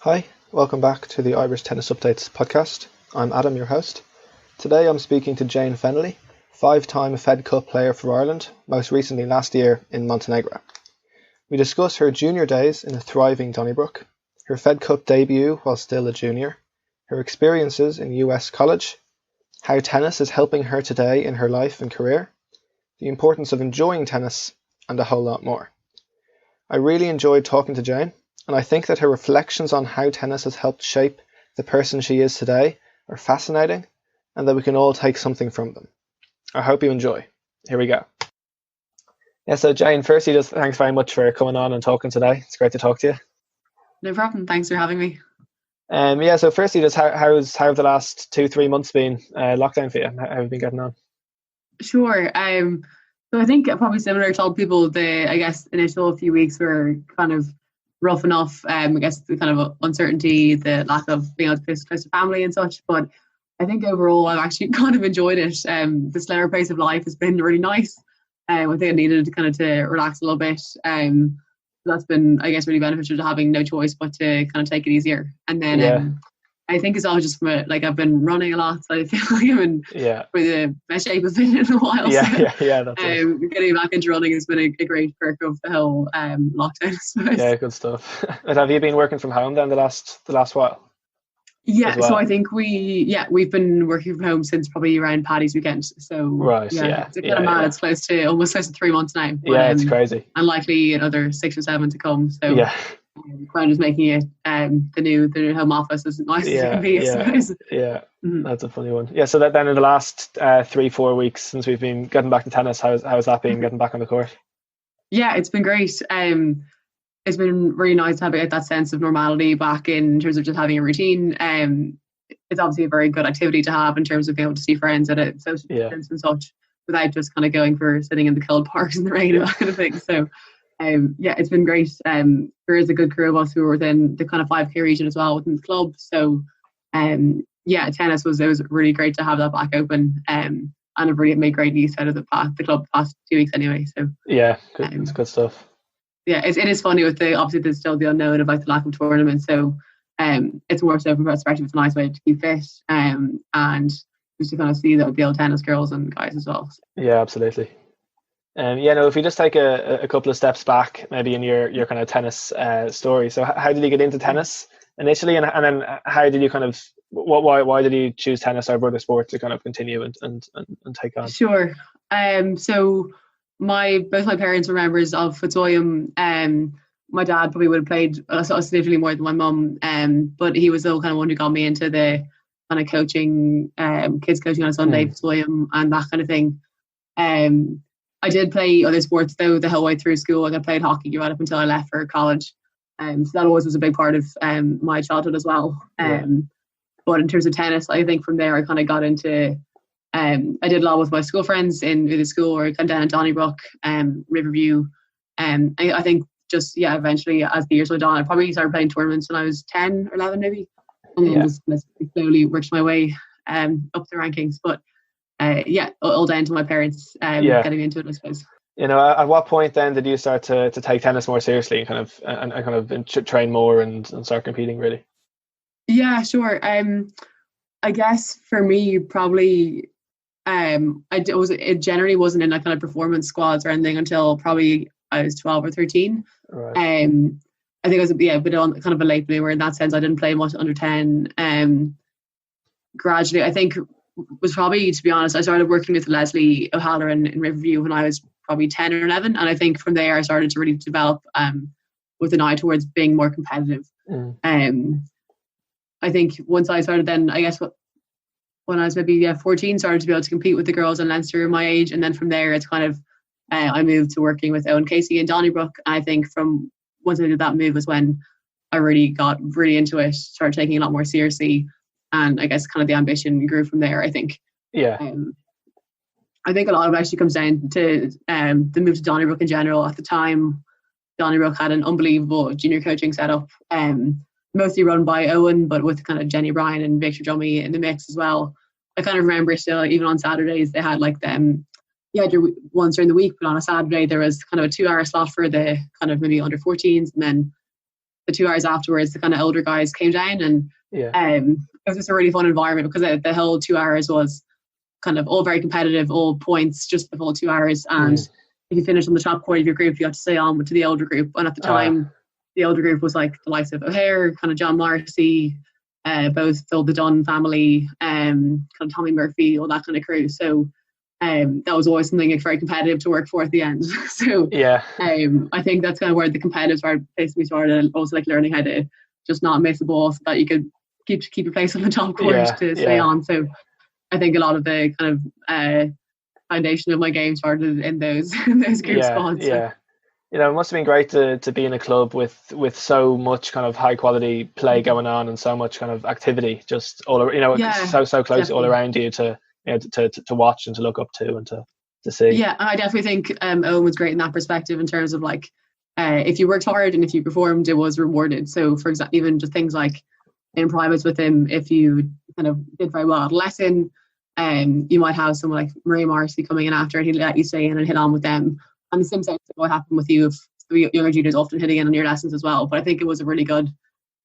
Hi, welcome back to the Irish Tennis Updates podcast. I'm Adam, your host. Today I'm speaking to Jane Fennelly, five-time Fed Cup player for Ireland, most recently last year in Montenegro. We discuss her junior days in a thriving Donnybrook, her Fed Cup debut while still a junior, her experiences in US college, how tennis is helping her today in her life and career, the importance of enjoying tennis, and a whole lot more. I really enjoyed talking to Jane, and I think that her reflections on how tennis has helped shape the person she is today are fascinating, and that we can all take something from them. I hope you enjoy. Here we go. Yeah, so Jane, firstly, just thanks very much for coming on and talking today. It's great to talk to you. No problem. Thanks for having me. So firstly, just how have the last 2-3 months been lockdown for you? How have you been getting on? Sure. So I think probably similar to all people, the initial few weeks were kind of rough enough. I guess the kind of uncertainty, the lack of being able to be close to family and such. But I think overall, I've actually kind of enjoyed it. The slower pace of life has been really nice. I think I needed to relax a little bit. That's been, I guess, really beneficial to having no choice but to kind of take it easier. And then I think it's all just from I've been running a lot, so I feel like I'm in for the best shape I've been in a while. That's it. Getting back into running has been a great perk of the whole lockdown, I suppose. Yeah, good stuff. And have you been working from home then the last while? Yeah, well? So I think we've been working from home since probably around Paddy's weekend. So it's kind of mad. It's almost close to 3 months now. But, it's crazy. And likely another 6 or 7 to come. So kind of making it the new home office as nice as it can be, I suppose. That's a funny one. Yeah, so then in the last 3-4 weeks since we've been getting back to tennis, how's that been, getting back on the court? Yeah, it's been great. It's been really nice to have that sense of normality back in terms of just having a routine. It's obviously a very good activity to have in terms of being able to see friends at a social distance and such, without just kind of going for sitting in the cold parks in the rain and that kind of thing. So it's been great. There is a good crew of us who are within the kind of 5K region as well within the club. So tennis was really great to have that back open. And I've really made great use out of the club the past 2 weeks anyway. So it's good stuff. Yeah, it is funny with obviously there's still the unknown about the lack of tournaments. So it's more so from perspective, it's a nice way to keep fit and just to kind of see the old tennis girls and guys as well. Yeah, absolutely. If we just take a couple of steps back, maybe in your kind of tennis story. So how did you get into tennis initially, and then how did you kind of why did you choose tennis over other sports to kind of continue and take on? Sure. So both my parents were members of Fitzwilliam. My dad probably would have played significantly more than my mum, but he was the kind of one who got me into the kind of coaching, kids coaching on a Sunday, Fitzwilliam and that kind of thing. I did play other sports though the whole way through school. I played hockey right up until I left for college. So that always was a big part of my childhood as well. But in terms of tennis, I think from there I kind of got into I did a lot with my school friends in the school or kind of down at Donnybrook, Riverview. I think just eventually as the years went on, I probably started playing tournaments when I was 10 or 11 maybe, and then just slowly worked my way up the rankings. But all down to my parents getting into it, I suppose. At what point then did you start to take tennis more seriously and kind of train more and start competing really? Yeah, sure. I guess for me probably it generally wasn't in that kind of performance squads or anything until probably I was 12 or 13. Right. I think I was a bit on kind of a late bloomer in that sense. I didn't play much under 10. Gradually, I think was probably, to be honest, I started working with Leslie O'Halloran in Riverview when I was probably 10 or 11, and I think from there I started to really develop with an eye towards being more competitive. I think once I started then, I guess when I was maybe 14, started to be able to compete with the girls in Leinster my age, and then from there it's kind of I moved to working with Owen Casey in Donnybrook. And I think from once I did that move was when I really got really into it, started taking it a lot more seriously, and I guess kind of the ambition grew from there. I think I think a lot of it actually comes down to the move to Donnybrook in general. At the time, Donnybrook had an unbelievable junior coaching setup, mostly run by Owen, but with kind of Jenny Bryan and Victor Drummey in the mix as well. I kind of remember still, even on Saturdays, they had like them, once during the week, but on a Saturday there was kind of a 2-hour slot for the kind of maybe under 14s, and then the 2 hours afterwards, the kind of older guys came down, and it was just a really fun environment because the whole 2 hours was kind of all very competitive, all points, just the whole 2 hours. And if you finished on the top quarter of your group, you had to stay on to the older group. And at the time, the older group was like the likes of O'Hare, kind of John Marcy, both Phil the Dunn family, kind of Tommy Murphy, all that kind of crew. So that was always something like very competitive to work for at the end. So I think that's kind of where the competitive place we started, and also like learning how to just not miss a ball so that you could keep your place on the top court to stay on. So I think a lot of the kind of foundation of my game started in those group squads. Yeah. You know, it must have been great to be in a club with so much kind of high quality play going on and so much kind of activity just all around, you know, so close definitely. All around you to watch and to look up to and to see. Yeah, I definitely think Owen was great in that perspective in terms of like if you worked hard and if you performed, it was rewarded. So for example, even just things like in privates with him, if you kind of did very well at a lesson, you might have someone like Marie Marcy coming in after, and he'd let you stay in and hit on with them. And the same thing would happen with you if the younger juniors often hitting in on your lessons as well. But I think it was a really good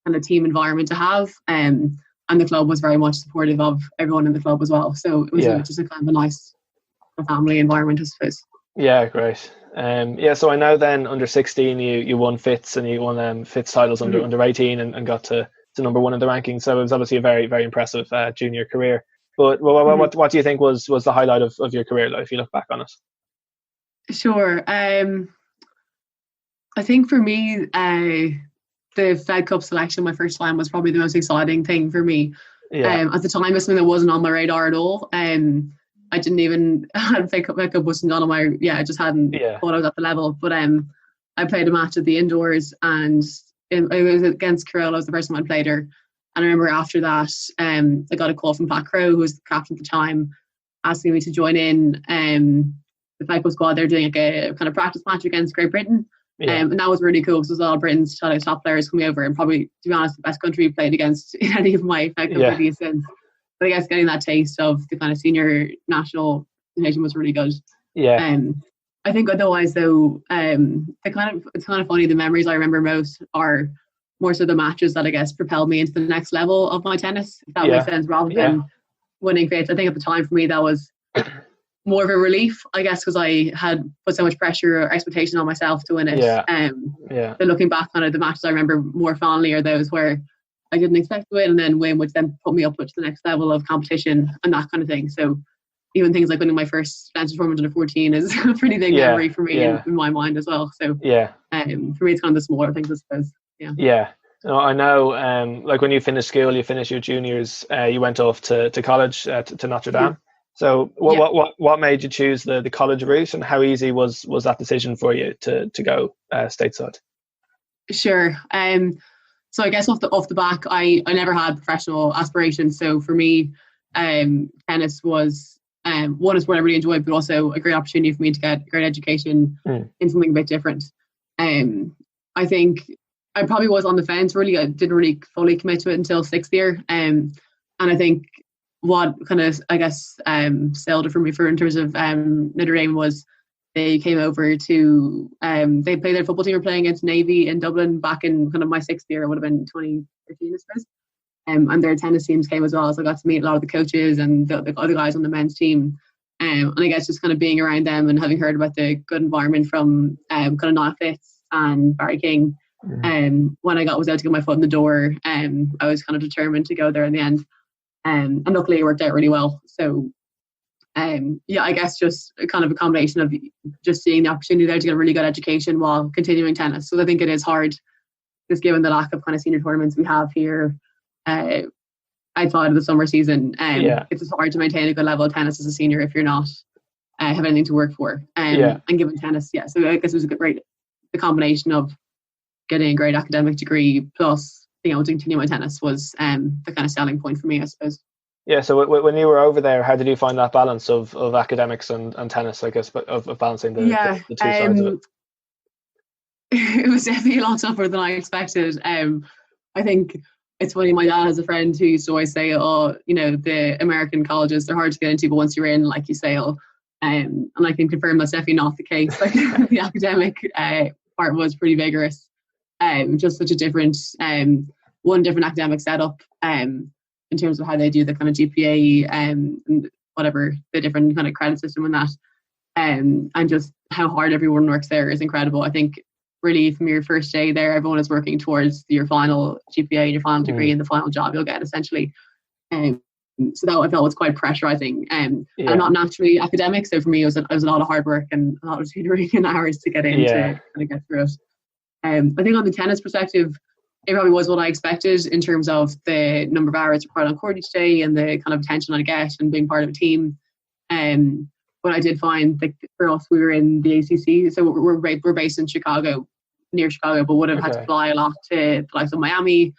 kind of team environment to have. And the club was very much supportive of everyone in the club as well. So it was just a kind of a nice family environment, I suppose. Yeah, great. So I know then under 16 you won Fitz, and you won Fitz titles under 18 and got to number one in the rankings. So it was obviously a very, very impressive junior career. But what do you think was the highlight of your career, if you look back on it? Sure. I think for me, the Fed Cup selection my first time was probably the most exciting thing for me. At the time, it was something that wasn't on my radar at all. I didn't even Fed Cup wasn't on my I just hadn't thought I was at the level. But I played a match at the indoors, and it was against Carol. I was the first time I played her, and I remember after that, I got a call from Pat Crowe, who was the captain at the time, asking me to join in the Fed Cup squad. They're doing like a kind of practice match against Great Britain. And that was really cool because it was all Britain's top players coming over, and probably, to be honest, the best country played against in any of my Fed Cup previous since. But I guess getting that taste of the kind of senior national nation was really good. I think otherwise though, it's kind of funny, the memories I remember most are more so the matches that I guess propelled me into the next level of my tennis, if that makes sense, rather than winning Fitz. I think at the time for me that was more of a relief, I guess, because I had put so much pressure or expectation on myself to win it. But looking back on it, the matches I remember more fondly are those where I didn't expect to win and then win, which then put me up to the next level of competition and that kind of thing. So even things like winning my first Advanced tournament under 14 is a pretty big memory for me in my mind as well. So for me, it's kind of the smaller things, I suppose. No, I know. Like when you finished school, you finished your juniors, you went off to college to Notre Dame. So what made you choose the college route, and how easy was that decision for you to go stateside? Sure. So I guess off the back, I never had professional aspirations. So for me, tennis was one, is what I really enjoyed, but also a great opportunity for me to get a great education in something a bit different. I think I probably was on the fence, really. I didn't really fully commit to it until sixth year. And I think what kind of, I guess, sailed it for me in terms of Notre Dame was they came over to, they played their football team, were playing against Navy in Dublin back in kind of my sixth year. It would have been 2013, I suppose. And their tennis teams came as well. So I got to meet a lot of the coaches and the other guys on the men's team. And I guess just kind of being around them and having heard about the good environment from kind of Niall Fitz and Barry King. When I was out to get my foot in the door, I was kind of determined to go there in the end. And luckily it worked out really well. So I guess just kind of a combination of just seeing the opportunity there to get a really good education while continuing tennis. So I think it is hard, just given the lack of kind of senior tournaments we have here outside of the summer season. It's just hard to maintain a good level of tennis as a senior if you're not have anything to work for. And given tennis, so I guess it was the combination of getting a great academic degree plus being able to continue my tennis was the kind of selling point for me, I suppose. Yeah, so when you were over there, how did you find that balance of academics and tennis, I guess, of balancing the two sides of it? It was definitely a lot tougher than I expected. I think it's funny, my dad has a friend who used to always say, the American colleges, they're hard to get into, but once you're in, like, you sail. And I can confirm that's definitely not the case. Like the academic part was pretty vigorous. just such a different different academic setup in terms of how they do the kind of GPA and whatever the different kind of credit system and that, and just how hard everyone works there is incredible. I think really from your first day there, everyone is working towards your final GPA and your final degree and the final job you'll get essentially. So that I felt was quite pressurizing. I'm not naturally academic, so for me it was a lot of hard work and a lot of tutoring and hours to get in to kind of get through it. I think on the tennis perspective, it probably was what I expected in terms of the number of hours required on court each day and the kind of attention I get and being part of a team. But I did find that for us, we were in the ACC, so we're based in Chicago, near Chicago, but would have had to fly a lot to the likes of Miami,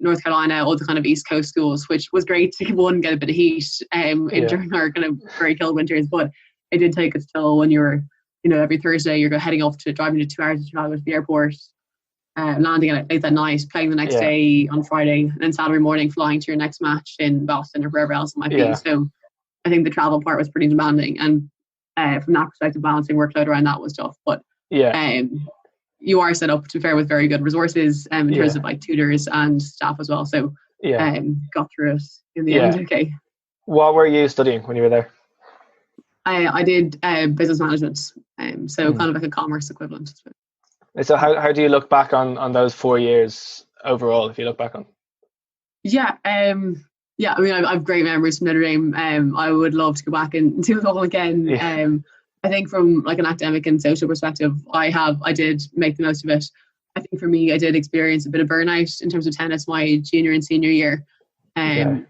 North Carolina, all the kind of East Coast schools, which was great to get a bit of heat during our kind of very cold winters. But it did take its toll when you're, every Thursday you're driving to 2 hours to Chicago to the airport, landing at late that night, playing the next day on Friday, and then Saturday morning flying to your next match in Boston or wherever else it might be. So I think the travel part was pretty demanding, and from that perspective, balancing workload around that was tough. But you are set up, to be fair, with very good resources in terms of like tutors and staff as well. So got through it in the end. Okay. What were you studying when you were there? I did business management, so kind of like a commerce equivalent. So how do you look back on those 4 years overall, if you look back on? I mean, I've great memories from Notre Dame. I would love to go back and do it all again. I think from like an academic and social perspective, I did make the most of it. I think for me, I did experience a bit of burnout in terms of tennis my junior and senior year. I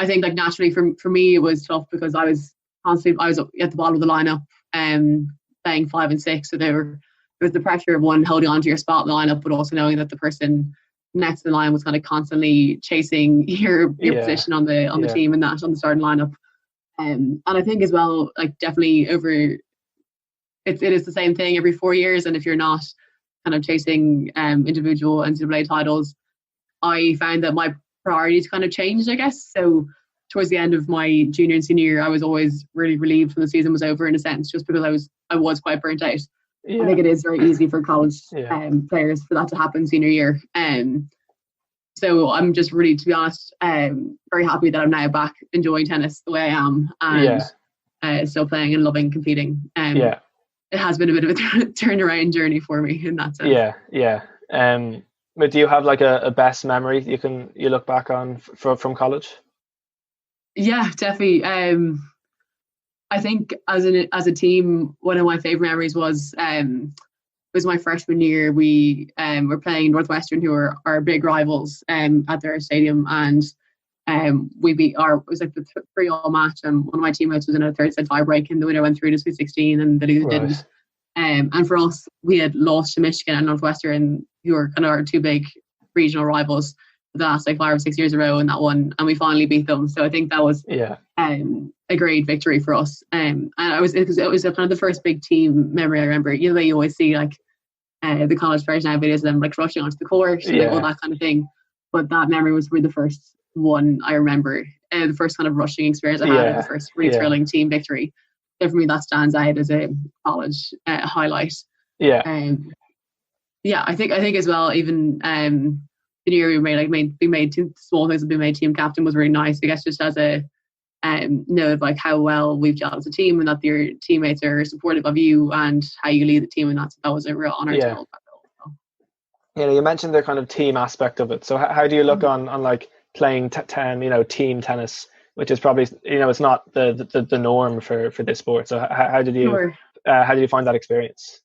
think like naturally for me, it was tough because I was at the bottom of the lineup, playing 5 and 6. So there was the pressure of one holding on to your spot in the lineup, but also knowing that the person next to the line was kind of constantly chasing your position on the team and that on the starting lineup. And I think as well, like definitely it is the same thing every 4 years. And if you're not kind of chasing individual NCAA titles, I found that my priorities kind of changed, I guess. So towards the end of my junior and senior year, I was always really relieved when the season was over, in a sense, just because I was quite burnt out. I think it is very easy for college players for that to happen senior year. So I'm just really, to be honest, very happy that I'm now back enjoying tennis the way I am and still playing and loving competing. It has been a bit of a turnaround journey for me in that sense. But do you have like a best memory you look back on from college? Yeah, definitely. I think as a team, one of my favorite memories was my freshman year. We were playing Northwestern, who are our big rivals, at their stadium, and we beat it was like the 3-3 match, and one of my teammates was in a third set tiebreak, and the winner went through to Sweet 16 and the loser didn't. And for us, we had lost to Michigan and Northwestern, who are kind of our two big regional rivals for the last like 5 or 6 years in a row in that one, and we finally beat them. So I think that was a great victory for us. And it was kind of the first big team memory I remember. You know, you always see like the college players now videos of them like rushing onto the court and like, all that kind of thing. But that memory was really the first one I remember, the first kind of rushing experience I had, the first really thrilling team victory. So for me, that stands out as a college highlight. I think as well, even the year we made two small things, we made team captain was really nice. I guess just as a know of like how well we've gelled as a team, and that your teammates are supportive of you and how you lead the team, and that was a real honour to hold that role. You mentioned the kind of team aspect of it. So how do you look on like playing team tennis, which is probably it's not the norm for this sport. So how did you find that experience?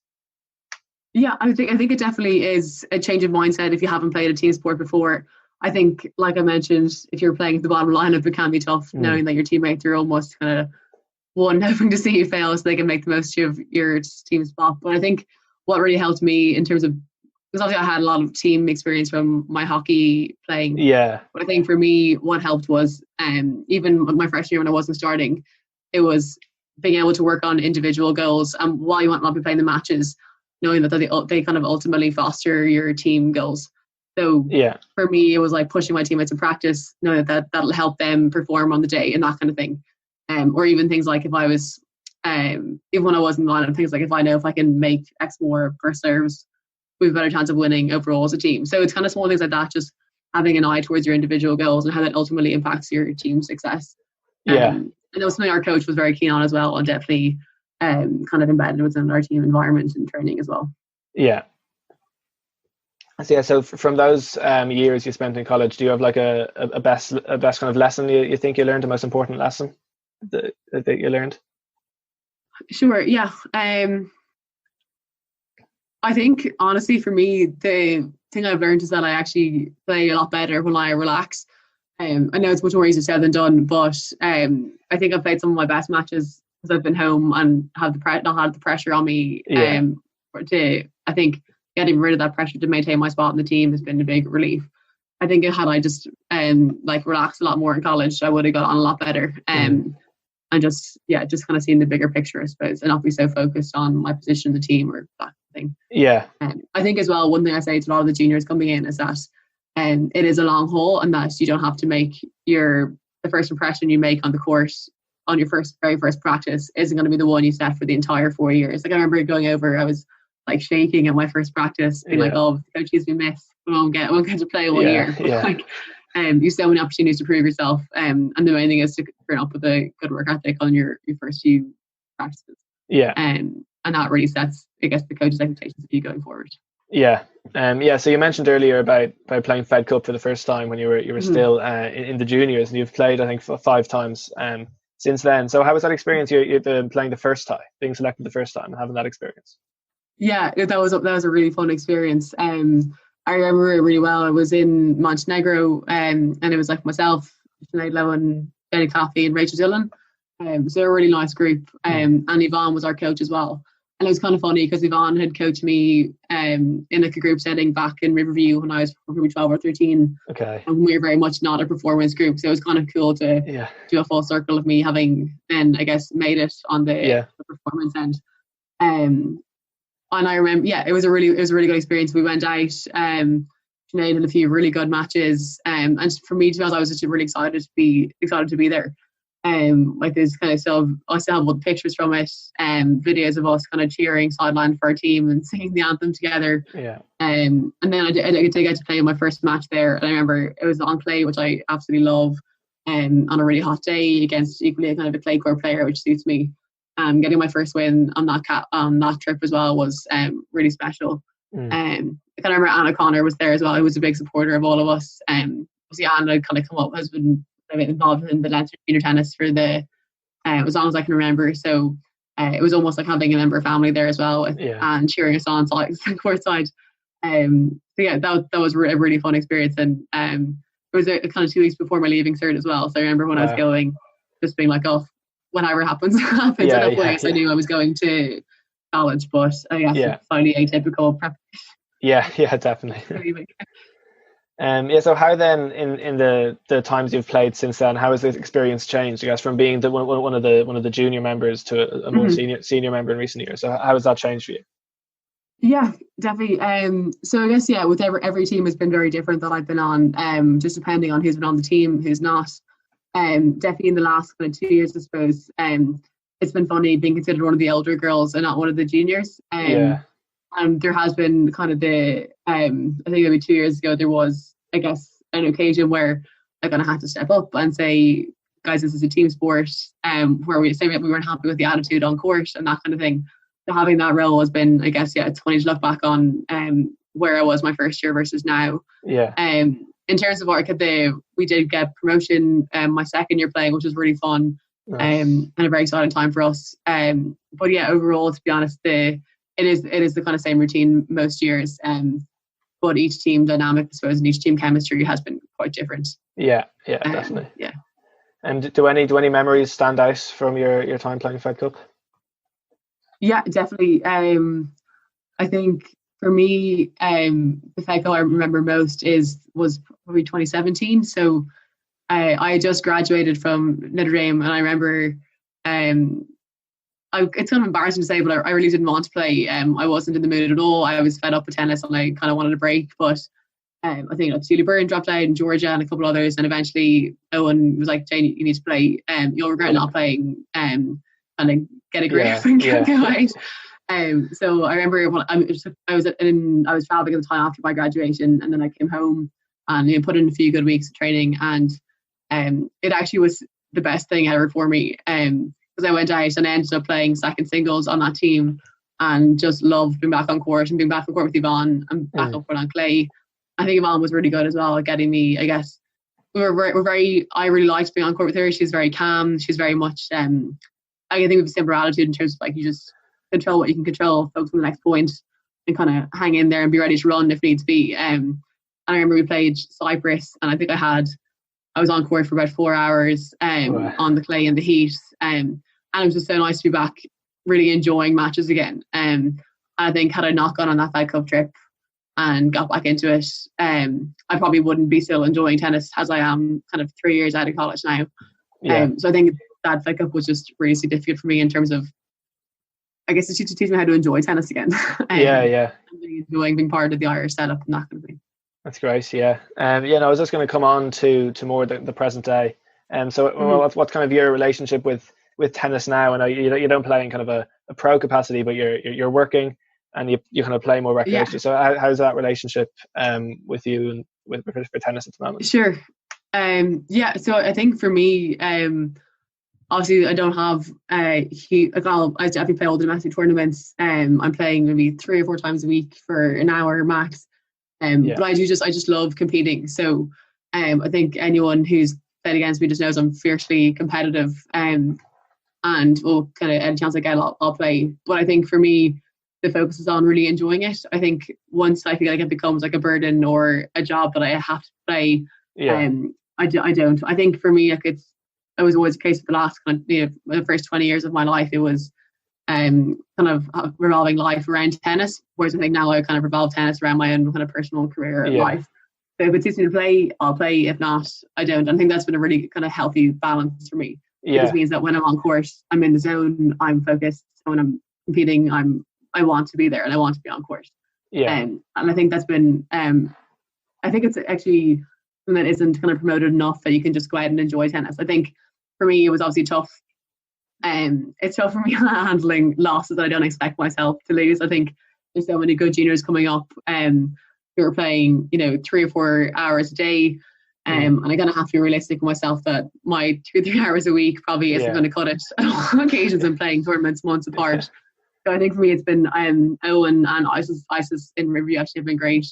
Yeah, I think it definitely is a change of mindset if you haven't played a team sport before. I think, like I mentioned, if you're playing at the bottom lineup, it can be tough knowing that your teammates are almost kind of hoping to see you fail so they can make the most of your team spot. But I think what really helped me in terms of, because obviously I had a lot of team experience from my hockey playing. But I think for me, what helped was even my freshman year when I wasn't starting, it was being able to work on individual goals. And while you might not be playing the matches, knowing that they kind of ultimately foster your team goals. So for me, it was like pushing my teammates in practice, knowing that'll help them perform on the day and that kind of thing. Or even things like if I was, even when I wasn't in the lineup, things like if I know if I can make X more first serves, we have a better chance of winning overall as a team. So it's kind of small things like that, just having an eye towards your individual goals and how that ultimately impacts your team success. And that was something our coach was very keen on as well, and definitely kind of embedded within our team environment and training as well. Yeah. So yeah, so from those years you spent in college, do you have like a best kind of lesson you think you learned, the most important lesson that you learned? Sure, yeah. I think honestly for me, the thing I've learned is that I actually play a lot better when I relax. I know it's much more easier said than done, but I think I've played some of my best matches because I've been home and have not had the pressure on me. I think getting rid of that pressure to maintain my spot in the team has been a big relief. I think had I just like relaxed a lot more in college, I would have got on a lot better. And just kind of seeing the bigger picture, I suppose, and not be so focused on my position in the team or that thing. Yeah. I think as well, one thing I say to a lot of the juniors coming in is that it is a long haul, and that you don't have to make the first impression you make on the court on your very first practice isn't going to be the one you set for the entire 4 years. Like I remember going over, I was like shaking at my first practice, being like, "Oh, the coach we missed. We won't get to play one year." Yeah. Like, you have so many opportunities to prove yourself, and the main thing is to turn up with a good work ethic on your first few practices. Yeah. And that really sets, I guess, the coach's expectations of you going forward. Yeah. So you mentioned earlier about playing Fed Cup for the first time when you were still in the juniors, and you've played I think 5 times since then. So how was that experience? You playing the first time, being selected the first time, and having that experience? Yeah, that was a really fun experience. I remember it really well. I was in Montenegro, and it was like myself, Sinead Lowen, Jenny Coffey, and Rachel Dillon. So they're a really nice group. And Yvonne was our coach as well. And it was kind of funny because Yvonne had coached me in like a group setting back in Riverview when I was probably 12 or 13. Okay. And we were very much not a performance group. So it was kind of cool to do a full circle of me having then, I guess, made it on the performance end. And I remember, it was a really good experience. We went out, Sinead had a few really good matches. And for me, to be honest, I was just really excited to be there. Like there's kind of I still have all the pictures from it, videos of us kind of cheering sideline for our team and singing the anthem together. Yeah. And then I did get to play in my first match there, and I remember it was on clay, which I absolutely love. On a really hot day against equally kind of a clay court player, which suits me. Getting my first win on that trip as well was really special. I kind of remember Anna Connor was there as well. Who was a big supporter of all of us. Anna had kind of come up, has been involved in the Leinster junior tennis for as long as I can remember. So it was almost like having a member of family there as well, and cheering us on courtside. That was a really fun experience, and it was kind of 2 weeks before my leaving cert as well. So I remember when I was going, just being like, "Oh, whatever happens, happens." At that point, I knew I was going to college, but I guess it's slightly atypical prep. Yeah, definitely. So how then in the times you've played since then, how has the experience changed? I guess from being one of the junior members to a more senior member in recent years. So how has that changed for you? Yeah, definitely. So I guess with every team has been very different that I've been on. Just depending on who's been on the team, who's not. Definitely in the last kind of 2 years, I suppose. It's been funny being considered one of the elder girls and not one of the juniors. And there has been kind of I think maybe 2 years ago, there was, I guess, an occasion where I kind of had to step up and say, guys, this is a team sport, where we say we weren't happy with the attitude on court and that kind of thing. So having that role has been, I guess, it's funny to look back on where I was my first year versus now. Yeah. In terms of what we did get promotion my second year playing, which was really fun. Nice. And a very exciting time for us. But overall, to be honest, it is the kind of same routine most years. But each team dynamic, I suppose, and each team chemistry has been quite different. Yeah, definitely. Yeah. And do any memories stand out from your time playing Fed Cup? Yeah, definitely. I think for me, the Fed Cup I remember most was probably 2017. So I just graduated from Notre Dame, and I remember it's kind of embarrassing to say, but I really didn't want to play. I wasn't in the mood at all. I was fed up with tennis and I kind of wanted a break. But I think Julie Byrne dropped out, and Georgia and a couple others, and eventually Owen was like, "Jane, you need to play. You'll regret not playing. Kind of get a grip and go out." So I remember when I was traveling at the time after my graduation, and then I came home and put in a few good weeks of training, and it actually was the best thing ever for me. Because I went out and I ended up playing second singles on that team, and just loved being back on court and being back on court with Yvonne and back up on clay. I think Yvonne was really good as well at getting me, I guess. I really liked being on court with her. She's very calm. She's very much, I think we have a similar attitude in terms of like, you just control what you can control, focus on the next point, and kind of hang in there and be ready to run if needs be. And I remember we played Cyprus, and I think I was on court for about 4 hours on the clay in the heat. And it was just so nice to be back, really enjoying matches again. I think had I not gone on that Fed Cup trip and got back into it, I probably wouldn't be still enjoying tennis as I am kind of 3 years out of college now. So I think that Fed Cup was just really significant for me in terms of, I guess, it's to teach me how to enjoy tennis again. Really enjoying being part of the Irish setup and that kind of thing. That's great. Yeah. I was just going to come on to more the present day. So what's kind of your relationship with tennis now? And you don't play in kind of a pro capacity, but you're working and you kind of play more recreationally. Yeah. So how's that relationship with you and with for tennis at the moment? Sure. So I think for me, obviously I don't have I definitely play all the domestic tournaments. I'm playing maybe 3 or 4 times a week for an hour max. But I just love competing. So I think anyone who's played against me just knows I'm fiercely competitive. And will kind of any chance I get, I'll play. But I think for me, the focus is on really enjoying it. I think once I feel like it becomes like a burden or a job that I have to play, I don't. I think for me, like it was always the case for the last kind of the first 20 years of my life. It was kind of revolving life around tennis, whereas I think now I kind of revolve tennis around my own kind of personal career life. So if it suits me to play, I'll play. If not, I don't. I think that's been a really kind of healthy balance for me. It just means that when I'm on court, I'm in the zone, I'm focused. So when I'm competing, I want to be there and I want to be on court. And I think that's been I think it's actually something that isn't kind of promoted enough that you can just go out and enjoy tennis. I think for me it was obviously tough. It's tough for me handling losses that I don't expect myself to lose. I think there's so many good juniors coming up who are playing 3 or 4 hours a day. And I'm going to have to be realistic with myself that my 2-3 hours a week probably isn't going to cut it on occasions. I'm playing tournaments months apart. So I think for me it's been Owen and Isis in Riverview actually have been great,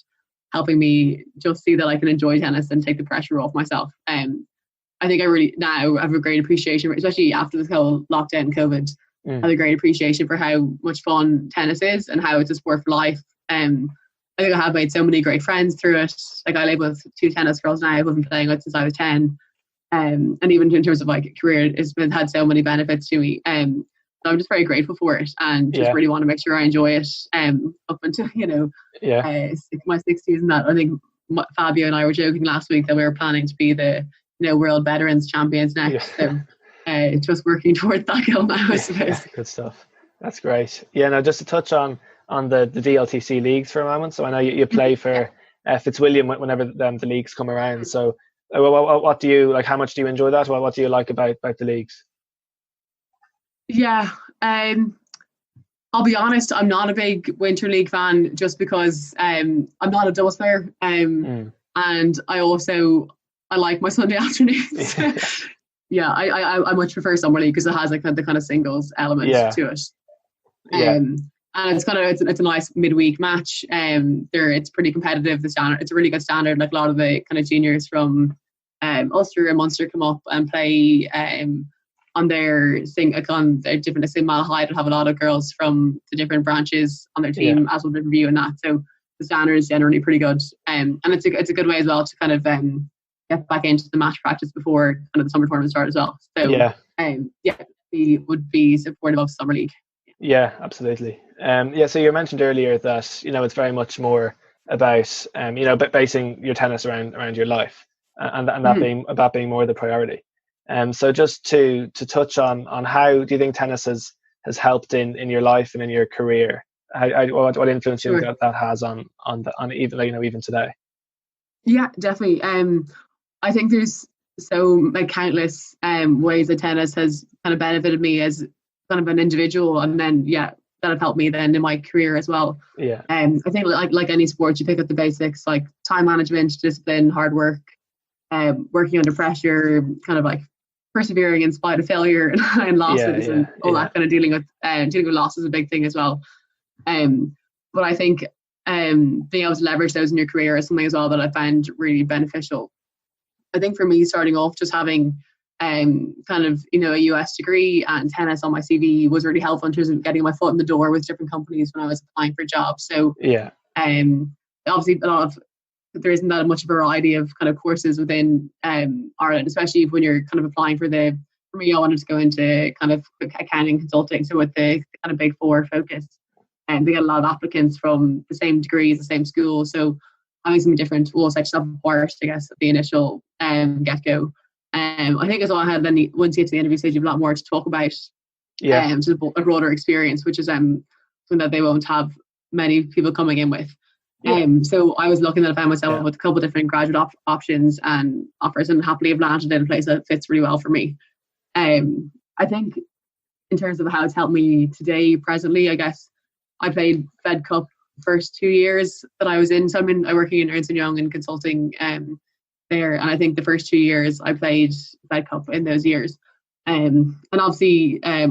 helping me just see that I can enjoy tennis and take the pressure off myself. I think I really now have a great appreciation, especially after this whole lockdown COVID, I have a great appreciation for how much fun tennis is and how it's a sport for life. I think I have made so many great friends through it. Like I live with 2 tennis girls now who I've been playing with since I was 10. And even in terms of like career, it's had so many benefits to me. So I'm just very grateful for it and just really want to make sure I enjoy it up until, my 60s and that. I think Fabio and I were joking last week that we were planning to be the World Veterans Champions next. So just working towards that goal now, I suppose. Good stuff. That's great. Yeah, now just to touch on the DLTC leagues for a moment. So I know you play for Fitzwilliam whenever the leagues come around. So what do you like? How much do you enjoy that? What do you like about the leagues? Yeah, I'll be honest, I'm not a big Winter League fan just because I'm not a doubles player. And I like my Sunday afternoons. I much prefer Summer League because it has like the kind of singles element to it. And it's a nice midweek match. It's pretty competitive. The standard, it's a really good standard. Like a lot of the kind of juniors from Ulster and Munster come up and play on their different St. Malahide will have a lot of girls from the different branches on their team as well as review and that. So the standard is generally pretty good. And it's a good way as well to kind of get back into the match practice before kind of the summer tournament start as well. So we would be supportive of Summer League. Yeah, absolutely. So you mentioned earlier that it's very much more about basing your tennis around your life and that being more the priority. So just to touch on how do you think tennis has helped in your life and in your career? What influence do you think that has on even today? Yeah, definitely. I think there's so countless ways that tennis has kind of benefited me as kind of an individual, and then have helped me then in my career as well. Yeah. I think like any sport, you pick up the basics like time management, discipline, hard work, working under pressure, kind of like persevering in spite of failure and losses and all that kind of dealing with loss is a big thing as well. But I think being able to leverage those in your career is something as well that I found really beneficial. I think for me, starting off, just having kind of, you know, a US degree and tennis on my CV was really helpful in terms of getting my foot in the door with different companies when I was applying for jobs. So obviously there isn't that much variety of kind of courses within Ireland, especially when you're kind of applying for me, I wanted to go into kind of accounting consulting, so with the kind of Big Four focus. And they get a lot of applicants from the same degrees, the same school. So having something different will set yourself apart, I guess, at the initial get-go. I think as well, then once you get to the interview stage, you have a lot more to talk about. Sort of a broader experience, which is something that they won't have many people coming in with. So I was lucky that I found myself with a couple of different graduate options and offers, and happily have landed in a place that fits really well for me. I think in terms of how it's helped me today, presently, I guess I played Fed Cup first 2 years that I was in. So I'm working in Ernst & Young and consulting there. And I think the first 2 years I played Fed Cup in those years. And obviously I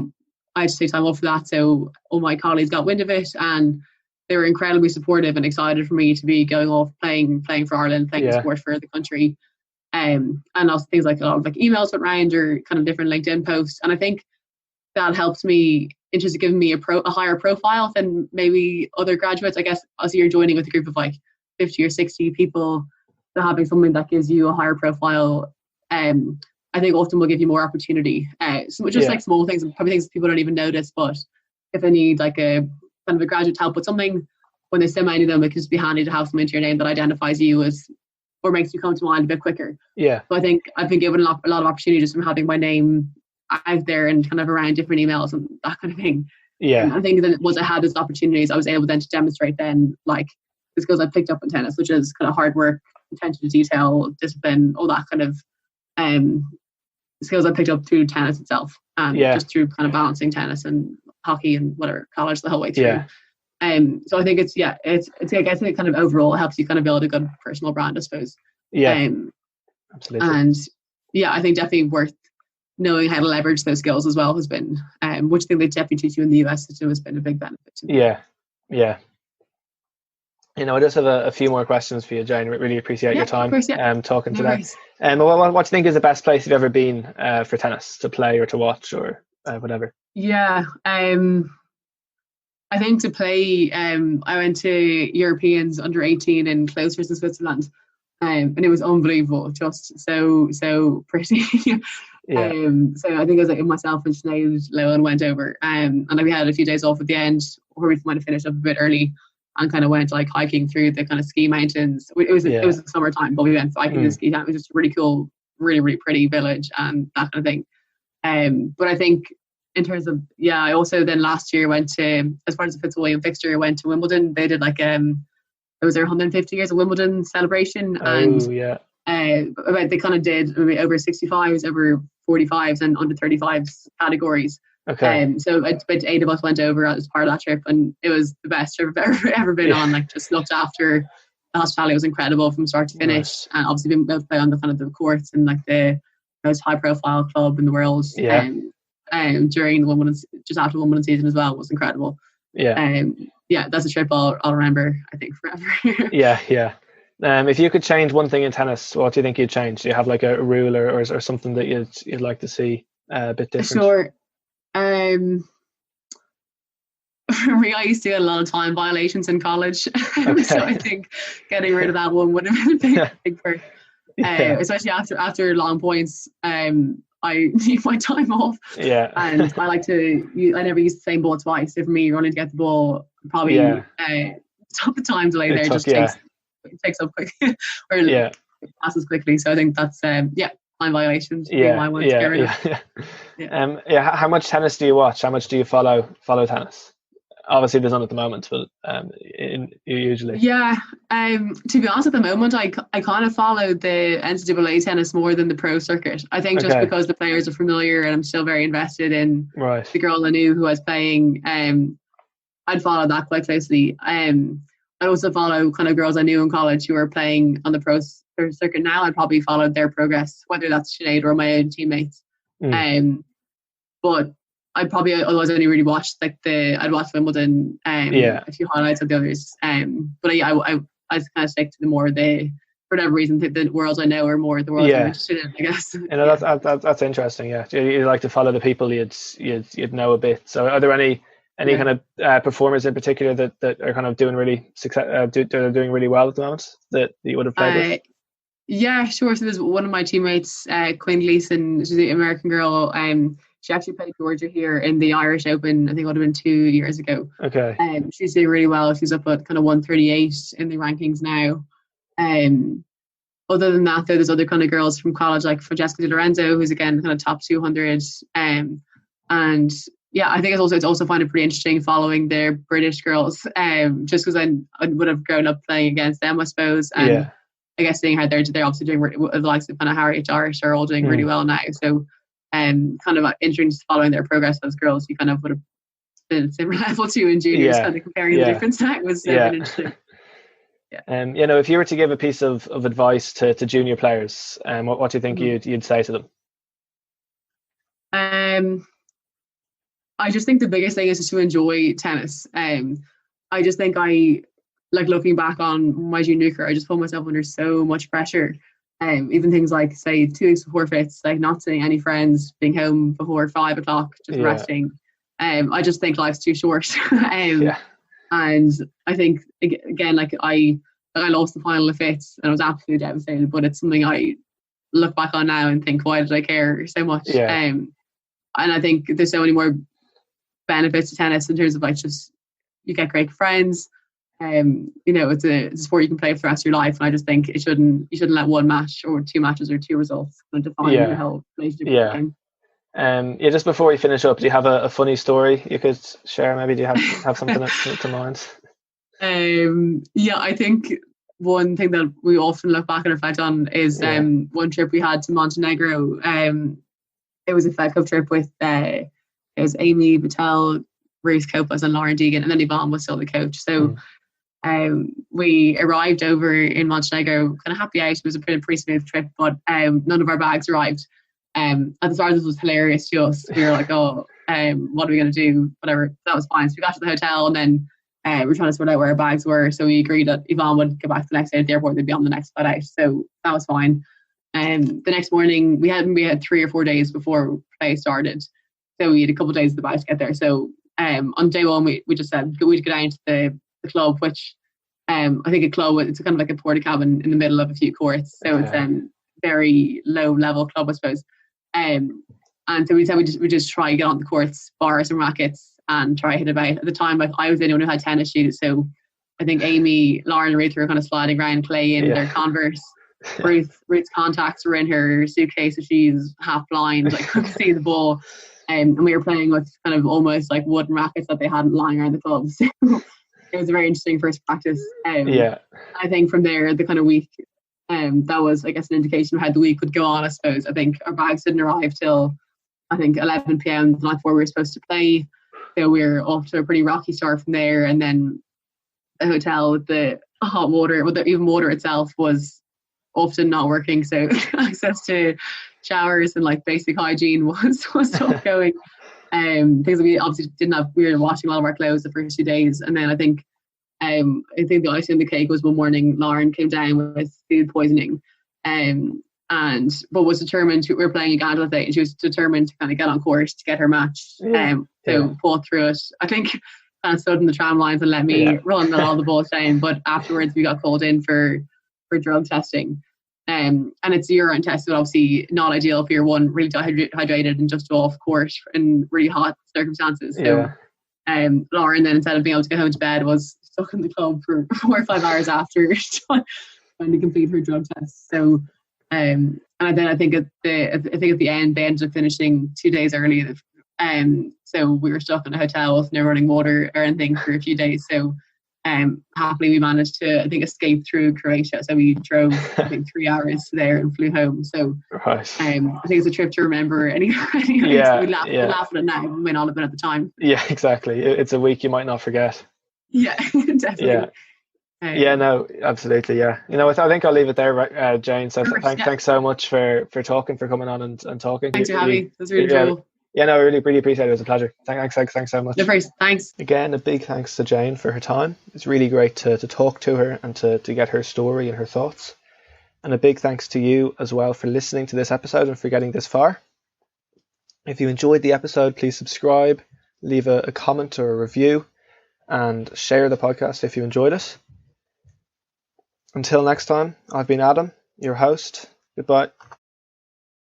had to take time off for that. So all my colleagues got wind of it and they were incredibly supportive and excited for me to be going off playing for Ireland, playing sport for the country. And also things like a lot of like emails went around or kind of different LinkedIn posts. And I think that helped me in terms of giving me a higher profile than maybe other graduates. I guess as you're joining with a group of like 50 or 60 people, so having something that gives you a higher profile, I think often will give you more opportunity. So just like small things, probably things people don't even notice, but if they need like a kind of a graduate help with something, when they send any of them, it can just be handy to have something to your name that identifies you as, or makes you come to mind a bit quicker. So I think I've been given a lot of opportunities from having my name out there and kind of around different emails and that kind of thing. And I think that once I had those opportunities, I was able then to demonstrate then like the skills I picked up in tennis, which is kind of hard work, attention to detail, discipline, all that kind of skills I picked up through tennis itself, and just through kind of balancing tennis and hockey and whatever, college the whole way through. So I think it's I guess it kind of overall helps you kind of build a good personal brand, I suppose. Absolutely. And I think definitely worth knowing how to leverage those skills as well has been, which I think they definitely teach you in the US system has been a big benefit to me. You know, I just have a few more questions for you, Jane. Really appreciate your time talking today. What do you think is the best place you've ever been for tennis, to play or to watch or whatever? I think to play, I went to Europeans under 18 in Cloisters in Switzerland, and it was unbelievable, just so pretty. So I think it was like myself and Sinead Lowen went over, and we had a few days off at the end where we might have finished up a bit early and kind of went like hiking through the kind of ski mountains. It was the summertime, but we went hiking the ski town. It was just really cool, really, really pretty village and that kind of thing. But I think in terms of, I also then last year went to, as part of the Fitzwilliam fixture, went to Wimbledon. They did like, it was their 150 years of Wimbledon celebration. They kind of did maybe over 65s, over 45s and under 35s categories. So about 8 of us went over as part of that trip, and it was the best trip I've ever been on. Like, just looked after. The hospitality was incredible from start to finish, and obviously being able to play on the kind of the courts and like the most high profile club in the world. During the Wimbledon, just after the Wimbledon season as well, was incredible. That's a trip I'll remember, I think, forever. If you could change one thing in tennis, what do you think you'd change? Do you have like a rule or something that you'd like to see a bit different? Sure. For me, I used to get a lot of time violations in college, so I think getting rid of that one would have been a big perk. Especially after long points. I need my time off. And I like to. I never use the same ball twice. So for me, running to get the ball probably stop the time delay there. Just takes up quick or it passes quickly. So I think that's time violations. My one to get rid of. How much tennis do you watch? How much do you follow tennis? Obviously there's none at the moment, but usually. To be honest, at the moment I kind of follow the NCAA tennis more than the pro circuit. I think just because the players are familiar and I'm still very invested in the girl I knew who was playing I'd follow that quite closely. I'd also follow kind of girls I knew in college who were playing on the pro circuit now. I'd probably follow their progress, whether that's Sinead or my own teammates. But I'd probably otherwise only really watched I'd watch Wimbledon, a few highlights of the others. But yeah, I kind of stick to the more for whatever reason the worlds I know are more the worlds I'm interested in, I guess. That's interesting. Yeah, you like to follow the people you'd know a bit. So are there any kind of performers in particular that are kind of doing really doing really well at the moment that you would have played with? Yeah, sure. So there's one of my teammates, Quinn Gleason. She's the American girl. She actually played Georgia here in the Irish Open. I think it would have been 2 years ago. Okay. She's doing really well. She's up at kind of 138 in the rankings now. Other than that, though, there's other kind of girls from college like Francesca Di Lorenzo, who's again kind of top 200. And yeah, I think it's also find it pretty interesting following their British girls, just because I would have grown up playing against them, I suppose. And I guess seeing how they're obviously doing the likes of kind of Harriet Irish are all doing really well now. So kind of interesting just following their progress as girls you kind of would have been at similar level to in juniors, kind of comparing the difference now was interesting. If you were to give a piece of advice to junior players, what do you think you'd say to them? I just think the biggest thing is just to enjoy tennis. I just think like looking back on my junior career, I just put myself under so much pressure. Even things like, say, 2 weeks before fits, like not seeing any friends, being home before 5 o'clock, just resting. I just think life's too short. And I think again, like I lost the final of fits and I was absolutely devastated. But it's something I look back on now and think, why did I care so much? And I think there's so many more benefits to tennis in terms of like just you get great friends. It's a sport you can play for the rest of your life, and I just think you shouldn't let one match or 2 matches or 2 results kind of define your whole relationship. Just before we finish up, do you have a funny story you could share? Maybe do you have something to mind? I think one thing that we often look back and reflect on is one trip we had to Montenegro. It was a Fed Cup trip with it was Amy Patel, Ruth Copas and Lauren Deegan, and then Yvonne was still the coach. So we arrived over in Montenegro, kind of happy out. It was a pretty smooth trip, but none of our bags arrived. At the start, this was hilarious to us. We were like, what are we going to do? Whatever. That was fine. So we got to the hotel and then we were trying to sort out where our bags were. So we agreed that Yvonne would go back the next day at the airport. They'd be on the next flight out. So that was fine. The next morning, we had 3 or 4 days before play started. So we had a couple of days at the back to get there. So on day one, we just said we'd go down to the club, which I think it's kind of like a porta cabin in the middle of a few courts. So it's very low level club, I suppose. And so we said we just try to get on the courts, borrow some rackets and try to hit about. At the time, I was the only one who had tennis shoes. So I think Amy, Lauren and Ruth were kind of sliding around clay in their Converse. Ruth's contacts were in her suitcase, so she's half blind, like couldn't see the ball. And we were playing with kind of almost like wooden rackets that they had lying around the club. So it was a very interesting first practice. I think from there, the kind of week, that was, I guess, an indication of how the week would go on, I suppose. I think our bags didn't arrive till, I think, 11 p.m. the night before we were supposed to play. So we were off to a pretty rocky start from there. And then the hotel with the hot water, even water itself was often not working. So access to showers and like basic hygiene was tough going. Because we obviously we were washing all of our clothes the first 2 days. And then I think the icing on the cake was one morning Lauren came down with food poisoning but was determined we were playing again that day, and she was determined to kind of get on course to get her match. So fought through it. I think kind of stood in the tram lines and let me run all the balls down, but afterwards we got called in for drug testing. And it's a urine test, so obviously not ideal if you're really dehydrated and just off court in really hot circumstances. So Lauren then, instead of being able to go home to bed, was stuck in the club for 4 or 5 hours after trying to complete her drug test. So and then I think at the end they ended up finishing 2 days early. So we were stuck in a hotel with no running water or anything for a few days. So happily we managed to, I think, escape through Croatia. So we drove, I think, 3 hours there and flew home. So Right. I think it's a trip to remember. Anyway, Yeah, we laugh at it now. We may not have been at the time. Yeah, exactly. It's a week you might not forget. Yeah, definitely. Yeah. Yeah, no, absolutely. Yeah. I think I'll leave it there, right, Jane. So thanks so much for talking, for coming on and talking. Thanks for having me. It was really yeah, cool. Yeah, no, I really appreciate it. It was a pleasure. Thanks so much. No worries. Thanks. Again, a big thanks to Jane for her time. It's really great to talk to her and to get her story and her thoughts. And a big thanks to you as well for listening to this episode and for getting this far. If you enjoyed the episode, please subscribe, leave a comment or a review, and share the podcast if you enjoyed it. Until next time, I've been Adam, your host. Goodbye.